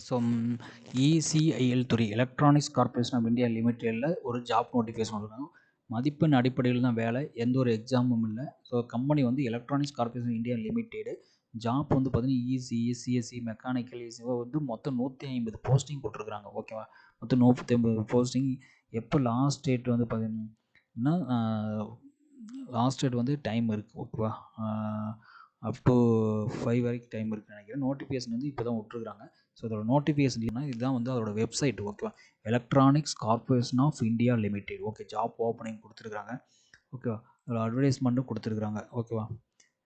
So ECIL துறை electronics corporation of India லிமிடெடில் ஒரு job notification கொடுக்குறாங்க. மதிப்பெண் அடிப்படையில் தான் வேலை, எந்த ஒரு எக்ஸாமும் இல்லை. ஸோ கம்பெனி வந்து electronics corporation India limited. Job வந்து பார்த்தீங்கன்னா இசிஇ, சிஎஸ்சி, மெக்கானிக்கல் வந்து மொத்தம் 150 போஸ்டிங் போட்டிருக்கிறாங்க. ஓகேவா? மொத்தம் 150 போஸ்டிங். எப்போ லாஸ்ட் டேட் வந்து பார்த்தீங்கன்னா லாஸ்ட் டேட் வந்து டைம் இருக்குது. ஓகேவா? அப் டு 5 வரைக்கும் டைம் இருக்குன்னு நினைக்கிறேன். நோட்டிஃபிகேஷன் வந்து இப்போ தான் விட்ருக்குறாங்க. ஸோ அதோட நோட்டிஃபிகேஷன் இதுதான் வந்து அதோட வெப்சைட். ஓகேவா? Electronics corporation of India limited. Okay, job opening கொடுத்துருக்குறாங்க. ஓகேவா? அதோட அட்வர்டைஸ்மெண்ட்டும் கொடுத்துருக்குறாங்க. ஓகேவா?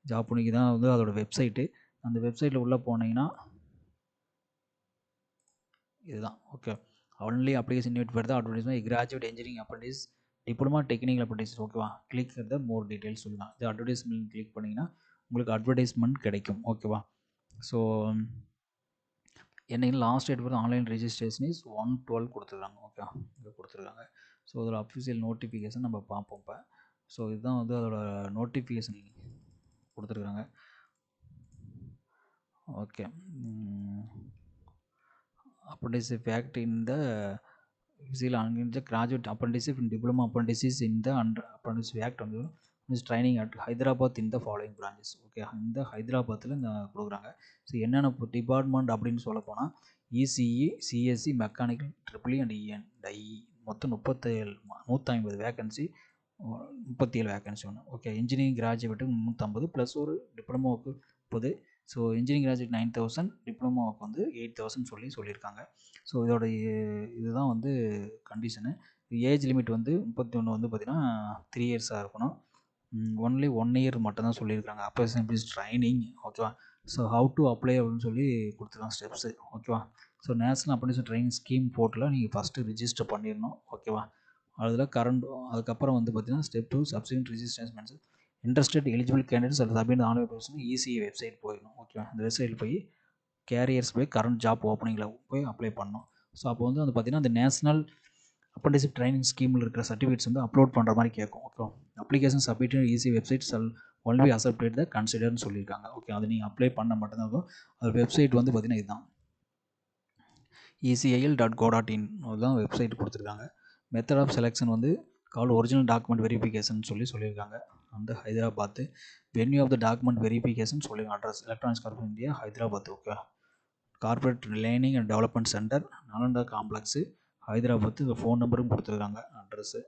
ஜாப் ஓப்பனிங் தான் வந்து அதோட வெப்சைட்டு. அந்த வெப்சைட்டில் உள்ளே போனீங்கன்னா இதுதான். Okay, only application invite for the advertisement graduate engineering apprentice, diploma technical apprentice. ஓகேவா? கிளிக் த மோர் டீட்டெயில்ஸ் சொல்லலாம். இது அட்வர்டைஸ்மெண்ட் கிளிக் பண்ணிங்கன்னா உங்களுக்கு அட்வர்டைஸ்மெண்ட் கிடைக்கும். ஓகேவா? ஸோ என்னைக்கு லாஸ்ட் டேட் வந்து ஆன்லைன் ரெஜிஸ்ட்ரேஷன் இஸ் 1/12 கொடுத்துருக்காங்க. ஓகே, இங்கே கொடுத்துருக்காங்க. ஸோ அதோட அஃபிஷியல் நோட்டிஃபிகேஷன் நம்ம பார்ப்போம் இப்போ. ஸோ இதுதான் வந்து அதோட நோட்டிஃபிகேஷன் கொடுத்துருக்குறாங்க. Okay, apprenticeship act in the graduate apprenticeship in diploma apprentices in the apprenticeship act வந்து ட்ரைனிங் அட் ஹைதராபாத் இந்த ஃபாலோயிங் பிரான்ச்சஸ். ஓகே, இந்த ஹைதராபாத்தில் இந்த கொடுக்குறாங்க. ஸோ என்னென்ன டிபார்ட்மெண்ட் அப்படின்னு சொல்ல போனால் ECE, CSE, mechanical, triple E and ENIE. மொத்தம் 150 வேகன்சி, 37 வேகன்சி ஒன்று. ஓகே, இன்ஜினியரிங் கிராஜுவேட்டுக்கு 350 ப்ளஸ் ஒரு டிப்ளமோவுக்கு 30. ஸோ இன்ஜினியரிங் கிராஜுவேட் 9000, டிப்ளமோவுக்கு வந்து 8000 சொல்லியிருக்காங்க. ஸோ இதோட இதுதான் வந்து கண்டிஷனு. ஏஜ் லிமிட் வந்து 31 வந்து பார்த்திங்கன்னா 3 இயர்ஸாக இருக்கணும். ஒன்லி 1 இயர் மட்டும் தான் சொல்லியிருக்காங்க. அப்போ ட்ரைனிங். ஓகேவா? ஸோ ஹவு டு அப்ளை அப்படின்னு சொல்லி கொடுத்துருக்காங்க ஸ்டெப்ஸு. ஓகேவா? So national apprenticeship training scheme போர்ட்டலில் நீங்கள் ஃபஸ்ட்டு ரிஜிஸ்டர் பண்ணிடணும். ஓகேவா? அதில் அதுக்கப்புறம் வந்து பார்த்தீங்கன்னா step 2 subsequent registrations interested eligible candidates அது submit online procedure ECI website போயிடணும். ஓகேவா? இந்த வெப்சைட்டில் போய் கேரியர்ஸ் போய் கரண்ட் ஜாப் ஓப்பனிங்கில் போய் அப்ளை பண்ணணும். ஸோ அப்போ வந்து பார்த்தீங்கன்னா அந்த நேஷ்னல் அப்ரண்டிஸ்ஷிப் ட்ரைனிங் ஸ்கீமில் இருக்கிற சர்டிஃபிகேட்ஸ் வந்து அப்லோட் பண்ணுற மாதிரி கேட்கும். Okay, application submitted EC website only accepted the கன்சிடர்னு சொல்லியிருக்காங்க. ஓகே, அது நீங்கள் அப்ளை பண்ண மட்டும்தான் இருக்கும். அது வெப்சைட் வந்து பார்த்தீங்கன்னா இதுதான் ecil.go.in அதுதான் வெப்சைட் கொடுத்துருக்காங்க. மெத்தட் ஆஃப் செலெக்ஷன் வந்து கால் ஒரிஜினல் டாக்குமெண்ட் வெரிஃபிகேஷன் சொல்லியிருக்காங்க. அந்த Hyderabad venue of the document verification சொல்லியிருக்காங்க. Address electronics corporation India Hyderabad. Okay, corporate learning and development centre, Nalanda complex, Hyderabad. இந்த ஃபோன் நம்பரும் கொடுத்துருக்காங்க, அட்ரஸ்ஸு.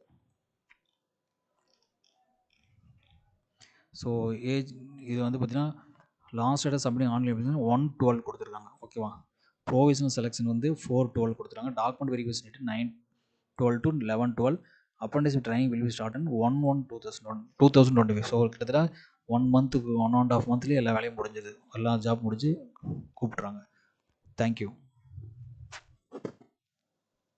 ஸோ ஏஜ் இது வந்து பார்த்தீங்கன்னா லாஸ்ட் டேட் சப்மிட் ஆன்லைன் 1/12 கொடுத்துருக்காங்க. ஓகேவா? ப்ரொவிஷனல் செலெக்ஷன் வந்து 4/12 கொடுத்துருக்காங்க. Document verification 9/12 to 11/12. Apprenticeship training will be start and 1/1/2025. So கிட்டத்தட்ட 1 மந்த்துக்கு 1.5 மந்த்லேயே எல்லா வேலையும் முடிஞ்சது. எல்லா ஜாப் முடிஞ்சு கூப்பிட்றாங்க. தேங்க்யூ.